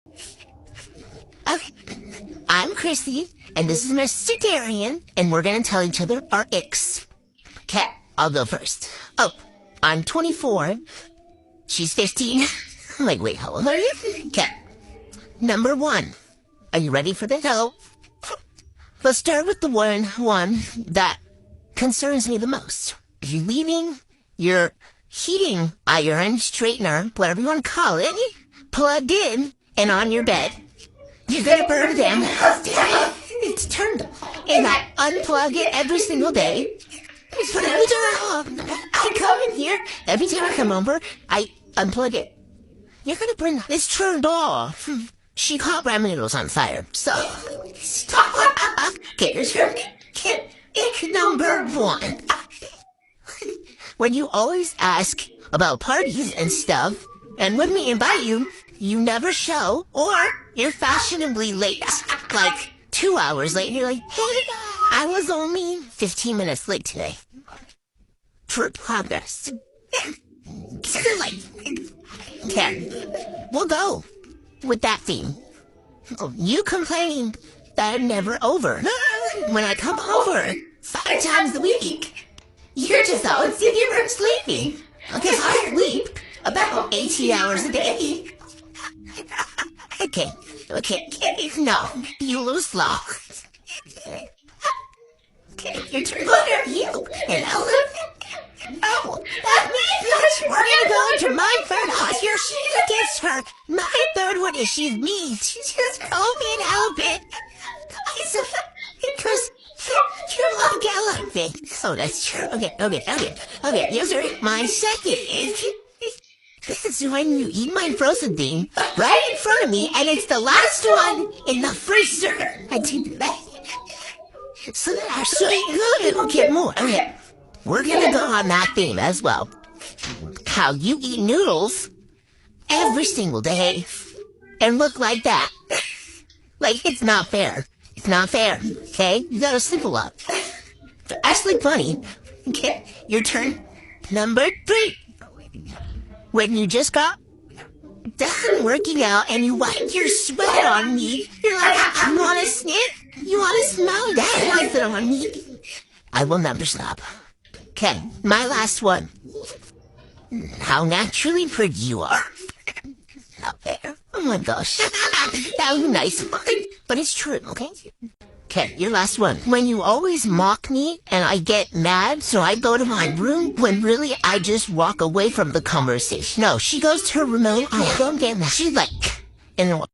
Okay. I'm Chrissy, and this is Mr. Darian, and we're gonna tell each other our icks. Okay, I'll go first. Oh, I'm 24. She's 15. I'm like, wait, how old are you? Okay. Number one. Are you ready for this? So, let's start with the one that concerns me the most. You're leaving your heating iron, straightener, whatever you want to call it, plugged in and on your bed. You're gonna burn them. It's turned on. And I unplug it every single day. But every time I come in here, every time I come over, I unplug it. You're gonna burn. It's turned off. She caught ramen noodles on fire. So, stop. Okay, here's your ick number one. When you always ask about parties and stuff, and when we invite you, you never show, or you're fashionably late, like 2 hours late, and you're like, hey, I was only 15 minutes late today. For progress. Still late. Okay, we'll go with that theme. You complain that I'm never over. When I come over 5 times a week, you're just all sitting here sleeping. Because I sleep about 18 hours a day. Okay, no, you lose slow. Okay, your turn. What are you? Hello? Oh, that means we're gonna go into my third house. She gets her. My third one is she's mean. She just told me an outfit. Because you love galloping. Oh, that's true. Okay, yes, sir. My second is... This is when you eat my frozen thing right in front of me, and it's the last one in the freezer. I did that. So that I so good it'll get more. Okay, we're gonna go on that theme as well. How you eat noodles every single day and look like that. Like, it's not fair. It's not fair, okay? You gotta simple up. Actually funny. Okay, your turn. Number 3. When you just got done working out and you wipe your sweat on me, you're like, you wanna sniff? You wanna smell that? Wipe it on me. I will never stop. Okay, my last one. How naturally pretty you are. Not fair. Oh my gosh. That was a nice one. But it's true, okay? Okay, your last one. When you always mock me and I get mad, so I go to my room when really I just walk away from the conversation. No, she goes to her room and I don't get mad. She's like, and